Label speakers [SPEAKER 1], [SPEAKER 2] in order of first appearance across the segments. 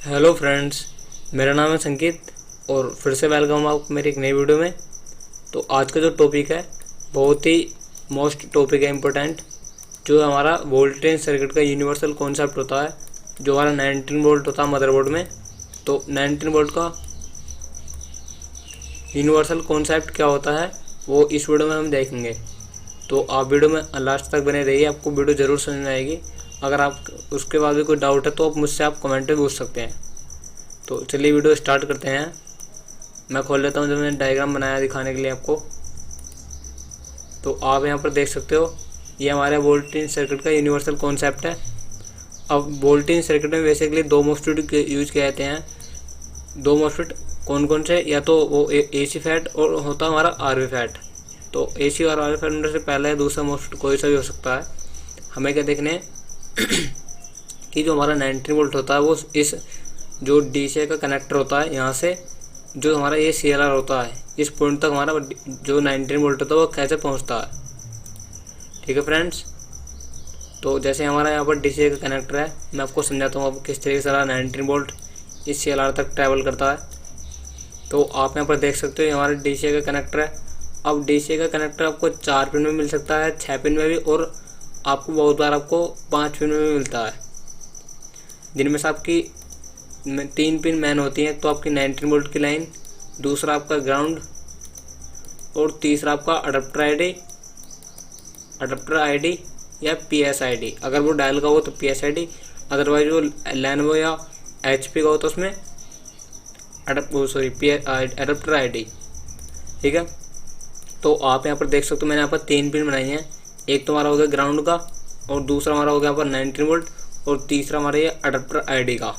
[SPEAKER 1] Hello friends, मेरा नाम है संकेत और फिर से वेलकम आप मेरी एक नई वीडियो में। तो आज का जो टॉपिक है बहुत ही मोस्ट टॉपिक है इम्पोर्टेंट, जो हमारा वोल्टेज सर्किट का यूनिवर्सल कॉन्सेप्ट होता है, जो हमारा 19 वोल्ट होता है मदरबोर्ड में। तो 19 वोल्ट का यूनिवर्सल कॉन्सेप्ट क्या होता है वो इस वीडियो में हम देखेंगे। तो आप वीडियो में लास्ट तक बने रहिए, आपको वीडियो ज़रूर समझ में आएगी। अगर आप उसके बाद भी कोई डाउट है तो आप मुझसे कमेंट में पूछ सकते हैं। तो चलिए वीडियो स्टार्ट करते हैं। मैं खोल लेता हूँ जो मैंने डायग्राम बनाया दिखाने के लिए आपको। तो आप यहाँ पर देख सकते हो, ये हमारे वोल्टेज सर्किट का यूनिवर्सल कॉन्सेप्ट है। अब वोल्टेज सर्किट में बेसिकली दो मॉस्फेट यूज किए जाते हैं। दो मॉस्फेट कौन कौन से, या तो वो AC फैट और होता है हमारा RV फैट। तो AC और RV फैट में से पहला या दूसरा मॉस्फेट कोई सा भी हो सकता है। हमें क्या देखने कि जो हमारा 19 वोल्ट होता है वो इस जो DC का कनेक्टर होता है, यहाँ से जो हमारा ये CLR होता है, इस पॉइंट तक हमारा जो 19 वोल्ट होता है वो कैसे पहुँचता है। ठीक है फ्रेंड्स, तो जैसे हमारा यहाँ पर DC का कनेक्टर है, मैं आपको समझाता हूँ अब किस तरीके से 19 वोल्ट इस CLR तक ट्रैवल करता है। तो आप यहाँ पर देख सकते हो ये हमारा DC का कनेक्टर है। अब DC का कनेक्टर आपको 4 पिन में मिल सकता है, 6 पिन में भी, और आपको बहुत बार आपको 5 पिन में भी मिलता है, जिनमें से आपकी 3 पिन मैन होती हैं। तो आपकी 19 वोल्ट की लाइन, दूसरा आपका ग्राउंड, और तीसरा आपका अडप्टर आईडी या PSID। अगर वो डायल का हो तो PSID, अदरवाइज वो लैनवो या HP का हो तो उसमें अडप्टर आईडी। ठीक है, तो आप यहाँ पर देख सकते हो मैंने यहाँ पर 3 पिन बनाई हैं। एक तो हमारा हो गया ग्राउंड का, और दूसरा हमारा हो गया यहाँ पर 19 वोल्ट, और तीसरा हमारा ये अडप्टर आईडी का।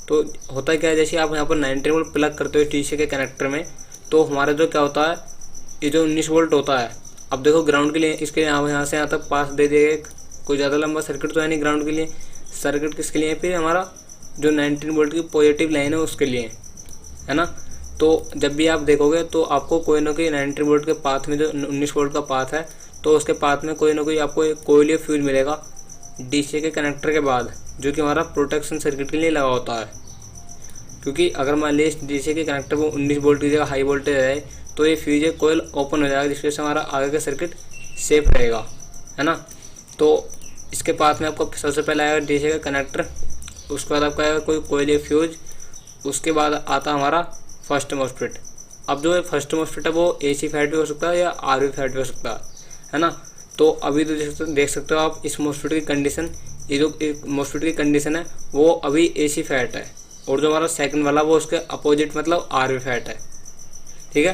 [SPEAKER 1] तो होता क्या है, जैसे आप यहाँ पर 19 वोल्ट प्लग करते हो DC के कनेक्टर में, तो हमारा जो क्या होता है, ये जो 19 वोल्ट होता है, अब देखो ग्राउंड के लिए इसके यहाँ से यहाँ तक पास दे दिए। कोई ज़्यादा लंबा सर्किट तो है नहीं ग्राउंड के लिए। सर्किट किसके लिए, फिर हमारा जो 19 वोल्ट की पॉजिटिव लाइन है उसके लिए, है ना। तो जब भी आप देखोगे तो आपको कोई ना कोई 19 वोल्ट के पाथ में, जो 19 वोल्ट का पाथ है, तो उसके पाथ में कोई ना कोई आपको एक कोयल या फ्यूज मिलेगा DC के कनेक्टर के बाद, जो कि हमारा प्रोटेक्शन सर्किट के लिए लगा होता है। क्योंकि अगर मान लीजिए DC के कनेक्टर को 19 वोल्ट की जगह हाई वोल्टेज है, तो ये फ्यूज कोयल ओपन हो जाएगा, जिसकी वजह से हमारा आगे का सर्किट सेफ रहेगा, है ना। तो इसके पास में आपको सबसे पहले आएगा DC का कनेक्टर, उसके बाद आपका आएगा कोई कोयल या फ्यूज, उसके बाद आता हमारा फर्स्ट मॉस्फेट। अब जो फर्स्ट मॉस्फेट है वो AC फैट भी हो सकता है या RV फैट भी हो सकता है ना। तो अभी तो देख सकते हो आप इस मॉस्फेट की कंडीशन, ये जो मॉस्फेट की कंडीशन है वो अभी AC फैट है, और जो हमारा सेकंड वाला वो उसके अपोजिट मतलब RV फैट है। ठीक है,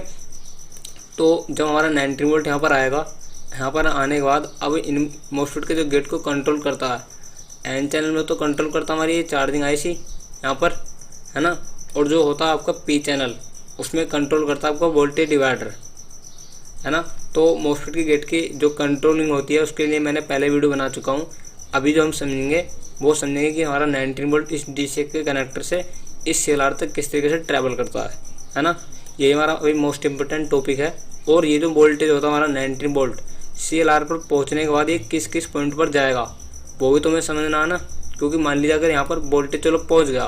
[SPEAKER 1] तो जब हमारा 19 वोल्ट यहाँ पर आएगा, यहाँ पर आने के बाद अब इन मॉस्फेट के जो गेट को कंट्रोल करता है, N चैनल में तो कंट्रोल करता है हमारी ये चार्जिंग IC यहाँ पर, है ना। और जो होता है आपका P चैनल, उसमें कंट्रोल करता है आपका वोल्टेज डिवाइडर, है ना। तो मॉस्फेट की गेट की जो कंट्रोलिंग होती है उसके लिए मैंने पहले वीडियो बना चुका हूँ। अभी जो हम समझेंगे वो समझेंगे कि हमारा 19 वोल्ट इस DC के कनेक्टर से इस CLR तक किस तरीके से ट्रैवल करता है ना। ये हमारा अभी मोस्ट इम्पोर्टेंट टॉपिक है। और ये जो वोल्टेज होता है हमारा 19 वोल्ट CLR पर पहुँचने के बाद ये किस किस पॉइंट पर जाएगा वो भी तुम्हें समझना है ना। क्योंकि मान लीजिए अगर यहाँ पर वोल्टेज चलो पहुँच गया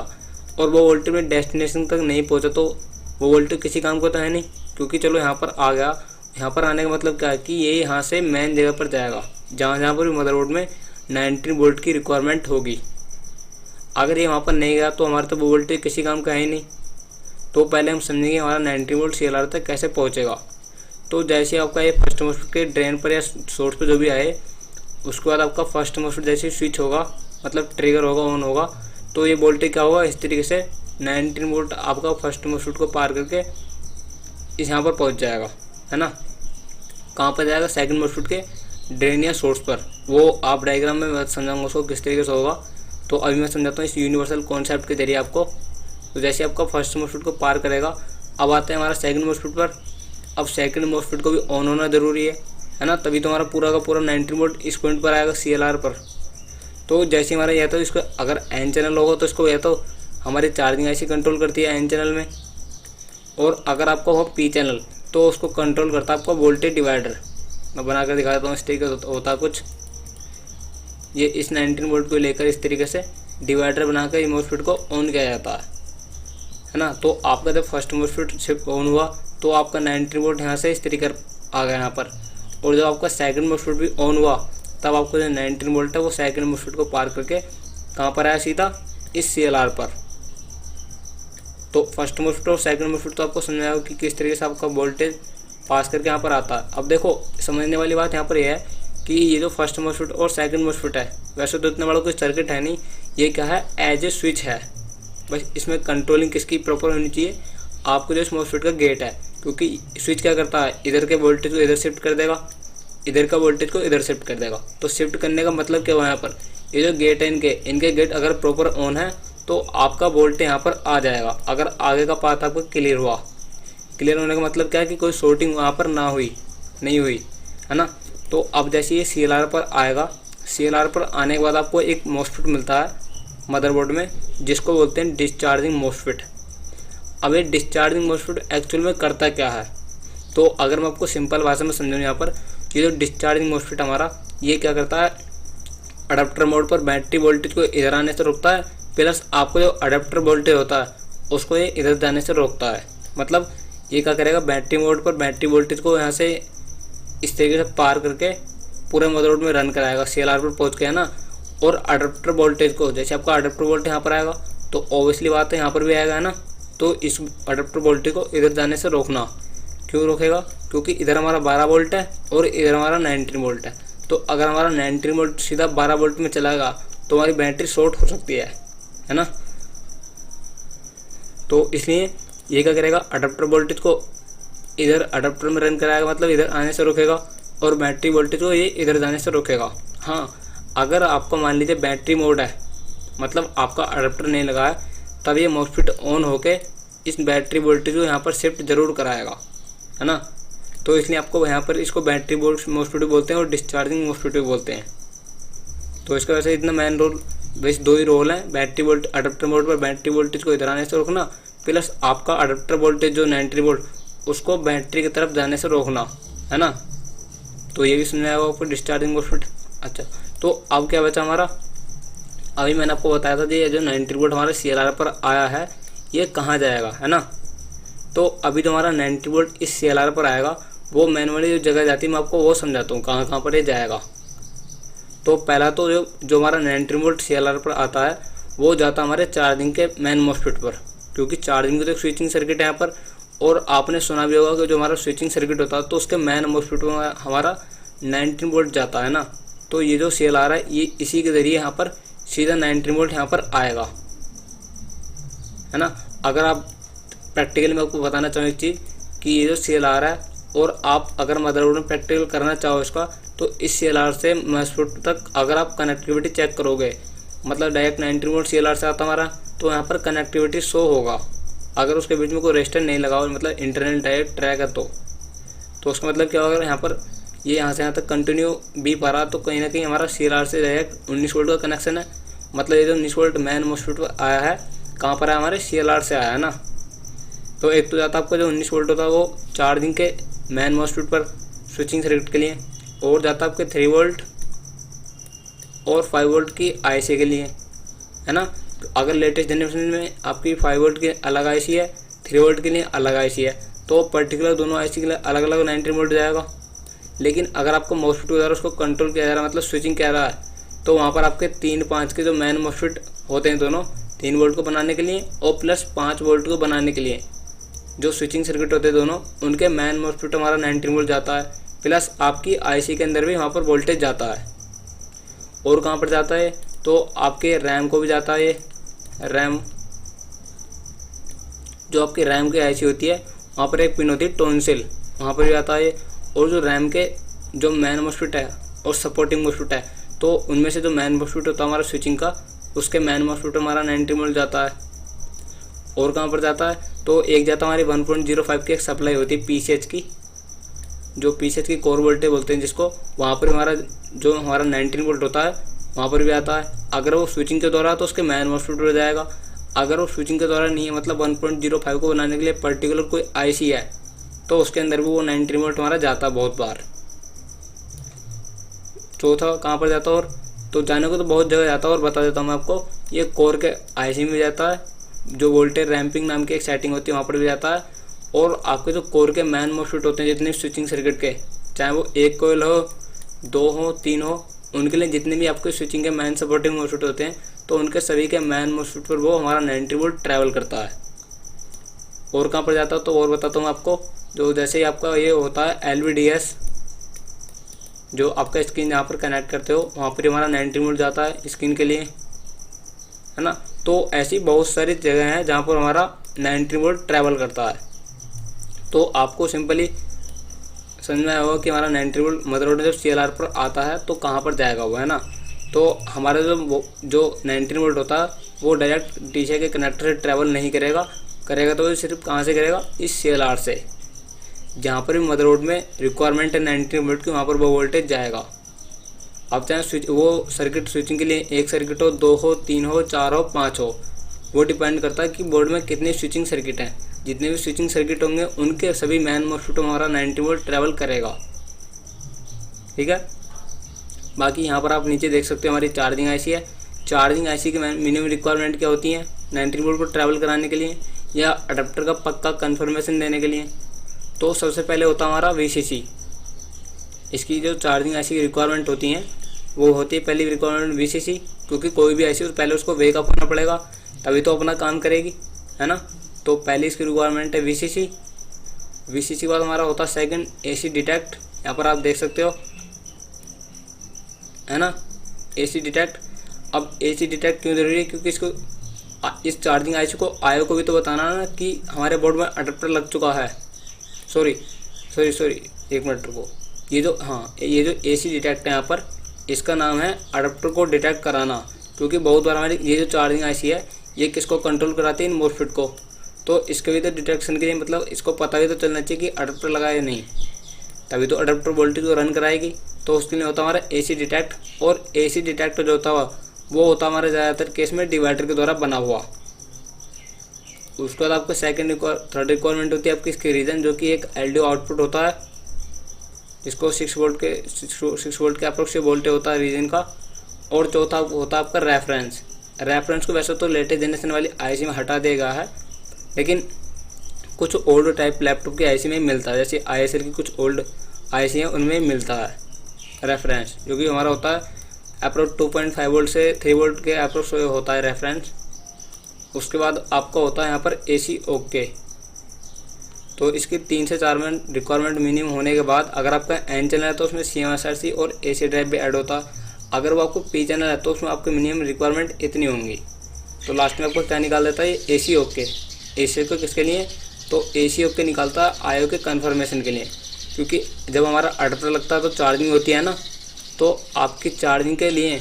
[SPEAKER 1] और वो वोल्टेज में डेस्टिनेशन तक नहीं पहुँचा, तो वो वोल्टेज किसी काम को तो है नहीं। क्योंकि चलो यहाँ पर आ गया, यहाँ पर आने का मतलब क्या है कि ये यहाँ से मेन जगह पर जाएगा, जहाँ जहाँ पर भी मदरबोर्ड में 19 वोल्ट की रिक्वायरमेंट होगी। अगर ये वहाँ पर नहीं गया तो हमारा तो वो वोल्टेज किसी काम का है ही नहीं। तो पहले हम समझेंगे हमारा 19 वोल्ट CLR तक कैसे पहुँचेगा। तो जैसे आपका ये फर्स्ट मॉस्फेट के ड्रेन पर या सोर्स पर जो भी आए, उसके बाद आपका फर्स्ट मॉस्फेट जैसे स्विच होगा, मतलब ट्रिगर होगा, ऑन होगा, तो ये वोल्टेज क्या होगा, इस तरीके से 19 वोल्ट आपका फर्स्ट मॉस्फेट को पार करके इस यहाँ पर पहुँच जाएगा, है ना। कहाँ पर जाएगा, सेकंड मॉस्फेट के ड्रेन या सोर्स पर। वो आप डायग्राम में मैं समझाऊंगा उसको किस तरीके से होगा। तो अभी मैं समझाता हूँ इस यूनिवर्सल कॉन्सेप्ट के जरिए आपको। तो जैसे आपका फर्स्ट मॉस्फेट को पार करेगा, अब आते हैं हमारा सेकंड मॉस्फेट पर। अब सेकंड मॉस्फेट को भी ऑन होना ज़रूरी है ना, तभी तो हमारा पूरा का पूरा 19 वोल्ट इस पॉइंट पर आएगा CLR पर। तो जैसे हमारा यह तो इसको अगर N चैनल होगा तो इसको यह तो हमारी चार्जिंग IC कंट्रोल करती है N चैनल में, और अगर आपका हो P चैनल तो उसको कंट्रोल करता है आपका वोल्टेज डिवाइडर। मैं बना कर दिखा देता हूँ, इस तरीके से होता कुछ। ये इस 19 वोल्ट को लेकर इस तरीके से डिवाइडर बनाकर इस मॉस्फेट को ऑन किया जाता है ना। तो आपका जब फर्स्ट मॉस्फेट शिफ्ट ऑन हुआ तो आपका 19 वोल्ट यहाँ से इस तरीके आ गया यहाँ पर, और जब आपका सेकंड मॉस्फेट भी ऑन हुआ तब आपको जो 19 वोल्ट है वो सेकंड मॉस्फेट को पार करके कहाँ पर आया, सीधा इस CLR पर। तो फर्स्ट मॉस्फेट और सेकंड मॉस्फेट तो आपको समझ आएगा कि किस तरीके से आपका वोल्टेज पास करके यहाँ पर आता है। अब देखो समझने वाली बात यहाँ पर यह है कि ये जो फर्स्ट मॉस्फेट और सेकंड मॉस्फेट है, वैसे तो इतना बड़ा कोई सर्किट है नहीं, ये क्या है, एज ए स्विच है। बस इसमें कंट्रोलिंग किसकी प्रॉपर होनी चाहिए, आपको जो इस मॉस्फेट का गेट है, क्योंकि स्विच क्या करता है, इधर के वोल्टेज को इधर शिफ्ट कर देगा, इधर का वोल्टेज को इधर शिफ्ट कर देगा। तो शिफ्ट करने का मतलब क्या हुआ यहाँ पर, ये जो गेट है इनके गेट अगर प्रॉपर ऑन है तो आपका वोल्टेज यहाँ पर आ जाएगा। अगर आगे का पाथ आपको क्लियर हुआ, क्लियर होने का मतलब क्या है कि कोई शॉर्टिंग वहाँ पर नहीं हुई है ना। तो अब जैसे ये CLR पर आएगा, CLR पर आने के बाद आपको एक मॉस्फेट मिलता है मदरबोर्ड में, जिसको बोलते हैं डिस्चार्जिंग मॉस्फेट। अब ये डिस्चार्जिंग मॉस्फेट एक्चुअल में करता क्या है, तो अगर मैं आपको सिंपल भाषा में समझाऊँ यहाँ पर, ये जो डिस्चार्जिंग मॉस्फेट हमारा ये क्या करता है, अडाप्टर मोड पर बैटरी वोल्टेज को इधर आने से रोकता है, प्लस आपको जो अडाप्टर वोल्टेज होता है उसको ये इधर जाने से रोकता है। मतलब ये क्या करेगा, बैटरी मोड पर बैटरी वोल्टेज को यहाँ से इस तरीके से पार करके पूरे मदरबोर्ड में रन कराएगा, CLR पर पहुँच गया ना। और अडाप्टर वोल्टेज को, जैसे आपका अडाप्टर वोल्टेज यहाँ पर आएगा तो ऑब्वियसली बात है यहाँ पर भी आएगा ना, तो इस अडाप्टर वोल्टेज को इधर जाने से रोकना। क्यों रोकेगा, क्योंकि इधर हमारा 12 वोल्ट है और इधर हमारा 19 वोल्ट है। तो अगर हमारा 19 वोल्ट सीधा 12 वोल्ट में चलाएगा तो हमारी बैटरी शॉर्ट हो सकती है ना। तो इसलिए ये क्या करेगा, अडाप्टर वोल्टेज को इधर अडाप्टर में रन कराएगा, मतलब इधर आने से रोकेगा, और बैटरी वोल्टेज को ये इधर जाने से रोकेगा। हाँ, अगर आपको मान लीजिए बैटरी मोड है, मतलब आपका अडाप्टर नहीं लगा है, तब ये मॉस्फेट ऑन होके इस बैटरी वोल्टेज को यहाँ पर शिफ्ट जरूर कराएगा, है ना। तो इसलिए आपको यहाँ पर इसको बैटरी मॉस्फेट भी बोलते हैं और डिस्चार्जिंग मॉस्फेट भी बोलते हैं। तो इसका वैसे इतना मेन रोल, बस 2 ही रोल हैं, बैटरी वोल्ट अडाप्टर मोड पर बैटरी वोल्टेज को इधर आने से रोकना, प्लस आपका अडाप्टर वोल्टेज जो 90 वोल्ट उसको बैटरी की तरफ जाने से रोकना, है ना। तो ये भी समझ आएगा आपको डिस्चार्जिंग मॉस्फेट। अच्छा, तो अब क्या बचा हमारा, अभी मैंने आपको बताया था ये जो 90 वोल्ट हमारे CLR पर आया है ये कहाँ जाएगा, है ना। तो अभी जो हमारा 90 वोल्ट इस CLR पर आएगा वो मैनुअली जो जगह जाती है मैं आपको वो समझाता हूँ कहाँ कहाँ पर ये जाएगा। तो पहला तो जो हमारा 90 वोल्ट CLR पर आता है वो जाता हमारे चार्जिंग के मेन मॉस्फेट पर, क्योंकि चार्जिंग की तो एक स्विचिंग सर्किट है यहाँ पर। और आपने सुना भी होगा कि जो हमारा स्विचिंग सर्किट होता है तो उसके मेन मॉस्फेट में हमारा 19 वोल्ट जाता है ना। तो ये जो CLR है ये इसी के ज़रिए यहाँ पर सीधा 19 वोल्ट यहाँ पर आएगा, है ना। अगर आप प्रैक्टिकली मैं आपको बताना चाहूँ एक चीज़ कि ये जो CLR है, और आप अगर मदरबोर्ड में प्रैक्टिकल करना चाहो इसका, तो इस CLR से मॉस्फेट तक अगर आप कनेक्टिविटी चेक करोगे, मतलब डायरेक्ट 19 वोल्ट CLR से आता हमारा, तो यहाँ पर कनेक्टिविटी शो होगा। अगर उसके बीच में कोई रेजिस्टर नहीं लगा हो, मतलब इंटरनल डायरेक्ट ट्रैक है, तो उसका मतलब क्या होगा, यहाँ पर ये यहाँ से यहाँ तक कंटिन्यू भी पा रहा, तो कहीं ना कहीं हमारा CLR से डायरेक्ट 19 वोल्ट का कनेक्शन है। मतलब ये जो 19 वोल्ट मैन मॉस्फेट आया है कहाँ पर है, हमारे CLR से आया है ना। तो एक तो जाता आपका जो 19 वोल्ट होता है वो चार्जिंग के मैन मॉस्फेट पर स्विचिंग सर्किट के लिए, और जाता आपके 3 वोल्ट और 5 वोल्ट की IC के लिए, है ना। तो अगर लेटेस्ट जनरेशन में आपकी 5 वोल्ट की अलग IC है, 3 वोल्ट के लिए अलग IC है, तो पर्टिकुलर दोनों IC के लिए अलग अलग 19 वोल्ट जाएगा। लेकिन अगर आपको मॉस्फेट के द्वारा उसको कंट्रोल किया जा रहा है, मतलब स्विचिंग किया रहा है, तो वहाँ पर आपके 3-5 के जो मैन मॉस्फेट होते हैं दोनों, 3 वोल्ट को बनाने के लिए और प्लस 5 वोल्ट को बनाने के लिए जो स्विचिंग सर्किट होते हैं दोनों, उनके मैन मॉस्फेट हमारा 19 वोल्ट जाता है, प्लस आपकी IC के अंदर भी वहाँ पर वोल्टेज जाता है। और कहाँ पर जाता है, तो आपके रैम को भी जाता है। ये रैम, जो आपकी रैम की IC होती है वहाँ पर एक पिन होती है टॉन्सिल, वहाँ पर भी आता है। और जो रैम के जो मैन मॉस्फेट है और सपोर्टिंग मॉस्फेट है, तो उनमें से जो मैन मॉस्फेट होता है हमारा स्विचिंग का, उसके मैन मॉस्फेट हमारा 90 वोल्ट जाता है। और कहाँ पर जाता है, तो एक जाता हमारी 1.05 की एक सप्लाई होती है PCH की, जो PCH की कोर वोल्टेज बोलते हैं जिसको, वहाँ पर हमारा जो हमारा 19 वोल्ट होता है वहाँ पर भी आता है। अगर वो स्विचिंग के दौरान तो उसके मैन मॉस्फेट पर जाएगा। अगर वो स्विचिंग के दौरान नहीं है, मतलब 1.05 को बनाने के लिए पर्टिकुलर कोई IC है, तो उसके अंदर भी वो 19 वोल्ट हमारा जाता है बहुत बार। चौथा कहाँ पर जाता है, और तो जाने को तो बहुत जगह जाता है, और बता देता हूँ मैं आपको। ये कोर के आईसी में भी जाता है, जो वोल्टेज रैंपिंग नाम की एक सेटिंग होती है वहाँ पर भी जाता है, और आपके जो कोर के मैन मॉस्फेट होते हैं जितने स्विचिंग सर्किट के, चाहे वो एक कोयल हो, 2 हो, 3 हो, उनके लिए जितने भी आपके स्विचिंग के मैन सपोर्टिंग मॉस्फेट होते हैं, तो उनके सभी के मैन मॉस्फेट पर वो हमारा 90 वोल्ट ट्रैवल करता है। और कहाँ पर जाता है तो और बताता हूँ आपको। जो जैसे ही आपका ये होता है LVDS, जो आपका स्क्रीन यहाँ पर कनेक्ट करते हो वहाँ पर हमारा 90 वोल्ट जाता है स्क्रीन के लिए, है ना। तो ऐसी बहुत सारी जगह हैं जहाँ पर हमारा 90 वोल्ट ट्रैवल करता है। तो आपको सिंपली समझ में आया होगा कि हमारा 90 वोल्ट मदरबोर्ड जब CLR पर आता है तो कहाँ पर जाएगा वो, है ना। तो हमारा जो 19 वोल्ट होता है वो डायरेक्ट डीसी के कनेक्टर से ट्रैवल नहीं करेगा तो वो सिर्फ कहाँ से करेगा, इस CLR से। जहाँ पर भी मदरबोर्ड में रिक्वायरमेंट है 19 वोल्ट की, वहाँ पर वो वोल्टेज जाएगा। अब चाहे स्विच वो सर्किट स्विचिंग के लिए एक सर्किट हो, 2 हो, 3 हो, 4 हो, 5 हो, वो डिपेंड करता है कि बोर्ड में कितने स्विचिंग सर्किट हैं। जितने भी स्विचिंग सर्किट होंगे उनके सभी मैन मॉस्फेट हमारा 90 वोल्ट ट्रैवल करेगा, ठीक है। बाकी यहाँ पर आप नीचे देख सकते हो हमारी चार्जिंग आईसी है। चार्जिंग आईसी की मिनिमम रिक्वायरमेंट क्या होती है 90 वोल्ट को ट्रैवल कराने के लिए या अडेप्टर का पक्का कन्फर्मेशन देने के लिए। तो सबसे पहले होता है हमारा VCC। इसकी जो चार्जिंग आईसी की रिक्वायरमेंट होती हैं वो होती है पहली रिक्वायरमेंट VCC, क्योंकि कोई भी आईसी पहले उसको वेकअप होना पड़ेगा तभी तो अपना काम करेगी, है ना। तो पहली इसकी रिक्वायरमेंट है VCC। VCC के बाद हमारा होता है सेकंड AC डिटेक्ट। यहाँ पर आप देख सकते हो, है ना, AC डिटेक्ट। अब AC डिटेक्ट क्यों जरूरी है, क्योंकि इसको इस चार्जिंग आईसी को IO को भी तो बताना ना कि हमारे बोर्ड में अडेप्टर लग चुका है। सॉरी एक मिनट रुको। ये जो AC डिटेक्ट है यहाँ पर, इसका नाम है अडेप्टर को डिटेक्ट कराना, क्योंकि बहुत बार हमारी ये जो चार्जिंग आईसी है ये किसको कंट्रोल कराती है, इन मॉस्फेट को। तो इसके भी तो डिटेक्शन के लिए मतलब इसको पता भी तो चलना चाहिए कि अडेप्टर लगा है या नहीं, तभी तो अडेप्टर वोल्टेज को रन कराएगी। तो उसके लिए होता है हमारा AC डिटेक्ट। और AC डिटेक्ट जो होता है वो होता है हमारे ज़्यादातर केस में डिवाइडर के द्वारा बना हुआ। उसके बाद आपको थर्ड रिक्वायरमेंट होती है आपकी इसकी रीजन, जो कि एक LDO आउटपुट होता है, जिसको 6 वोल्ट के अप्रोक्स वोल्टेज होता है रीजन का। और चौथा होता है आपका रेफरेंस को वैसे तो लेटेस्ट जनरेशन वाली आईसी में हटा देगा है, लेकिन कुछ ओल्ड टाइप लैपटॉप की आईसी में मिलता है, जैसे ISL की कुछ ओल्ड आईसी हैं उनमें मिलता है रेफरेंस, जो कि हमारा होता है अप्रोक्स 2.5 वोल्ट से 3 वोल्ट के अप्रोक्स होता है रेफरेंस। उसके बाद आपका होता है यहाँ पर AC ओके। तो इसकी 3 से 4 में रिक्वायरमेंट मिनिमम होने के बाद अगर आपका N चैनल है तो उसमें CMSRC और AC ड्राइव भी ऐड होता है। अगर वो आपको P चैनल है तो उसमें आपकी मिनिमम रिक्वायरमेंट इतनी होंगी। तो लास्ट में आपको क्या निकाल देता है ये AC ओके। AC ओके किसके लिए, तो AC ओके निकालता है IO के कन्फर्मेशन के लिए, क्योंकि जब हमारा अडेप्टर लगता है तो चार्जिंग होती है ना, तो आपकी चार्जिंग के लिए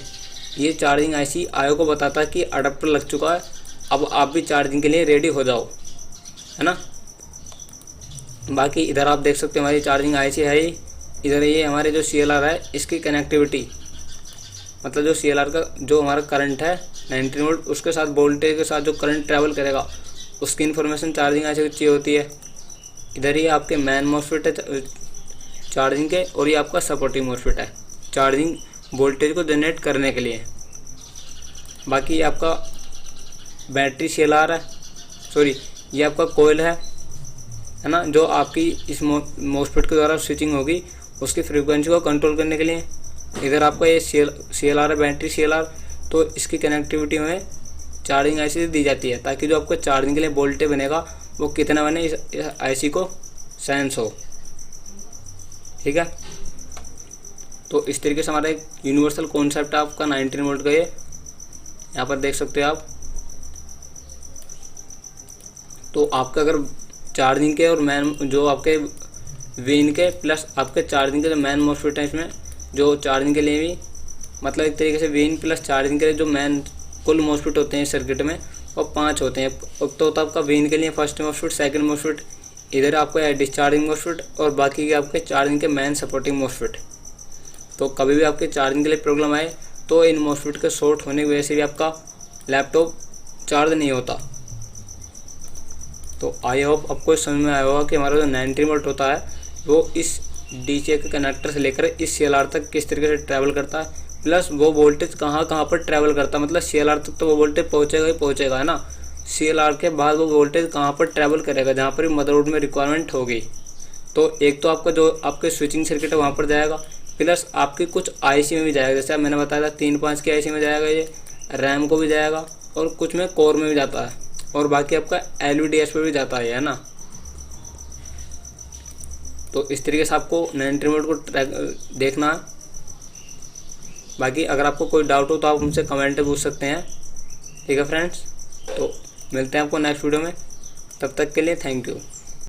[SPEAKER 1] ये चार्जिंग IC IO को बताता है कि अडेप्टर लग चुका है, अब आप भी चार्जिंग के लिए रेडी हो जाओ, है ना। बाकी इधर आप देख सकते हैं हमारी चार्जिंग IC है ही। इधर ये हमारे जो CLR है इसकी कनेक्टिविटी, मतलब जो CLR का जो हमारा करंट है 19 वोल्ट, उसके साथ वोल्टेज के साथ जो करंट ट्रैवल करेगा उसकी इन्फॉर्मेशन चार्जिंग IC को चाहिए होती है। इधर ये आपके मैन मॉस्फेट है चार्जिंग के, और ये आपका सपोर्टिंग मॉस्फेट है चार्जिंग वोल्टेज को जनरेट करने के लिए। बाकी ये आपका बैटरी CLR है, ये आपका कोयल है ना, जो आपकी इस मॉस्फेट के द्वारा स्विचिंग होगी उसकी फ्रीक्वेंसी को कंट्रोल करने के लिए। इधर आपका ये CLR है, बैटरी CLR। तो इसकी कनेक्टिविटी में चार्जिंग IC से दी जाती है, ताकि जो आपको चार्जिंग के लिए वोल्टेज बनेगा वो कितना बने इस IC को सेंस हो, ठीक है। तो इस तरीके से हमारा एक यूनिवर्सल कॉन्सेप्ट है आपका 19 वोल्ट का। ये यहाँ पर देख सकते हो आप। तो आपका अगर चार्जिंग के और मैन जो आपके वेन के प्लस आपके चार्जिंग के जो मैन मॉस्फेट है, इसमें जो चार्जिंग के लिए भी मतलब एक तरीके से वेन प्लस चार्जिंग के लिए जो मैन कुल मॉस्फेट होते हैं सर्किट में वो 5 होते हैं। तो होता है आपका वेन के लिए फर्स्ट मॉस्फेट, सेकंड मॉस्फेट, इधर आपका डिस्चार्जिंग मॉस्फेट, और बाकी के आपके चार्जिंग के मैन सपोर्टिंग मॉस्फेट। तो कभी भी आपके चार्जिंग के लिए प्रॉब्लम आए तो इन मॉस्फेट के शॉर्ट होने की वजह से भी आपका लैपटॉप चार्ज नहीं होता। तो आई होप आपको समझ में आया होगा कि हमारा जो 19 वोल्ट होता है वो इस DC के कनेक्टर से लेकर इस CLR तक किस तरीके से ट्रैवल करता है। प्लस वो वोल्टेज कहाँ कहाँ पर ट्रैवल करता है, मतलब CLR तक तो वो वोल्टेज पहुँचेगा ही पहुँचेगा, है ना। CLR के बाद वो वोल्टेज कहाँ पर ट्रैवल करेगा, जहाँ पर मदरबोर्ड में रिक्वायरमेंट होगी। तो एक तो आपका जो आपके स्विचिंग सर्किट है वहाँ पर जाएगा, प्लस आपकी कुछ IC में भी जाएगा। जैसे मैंने बताया था 3.5 की IC में जाएगा, ये रैम को भी जाएगा और कुछ में कोर में भी जाता है, और बाकी आपका LVDS पे भी जाता है ना। तो इस तरीके से आपको 90 रिमोट को देखना है। बाकी अगर आपको कोई डाउट हो तो आप हमसे कमेंट में पूछ सकते हैं, ठीक है फ्रेंड्स। तो मिलते हैं आपको नेक्स्ट वीडियो में, तब तक के लिए थैंक यू।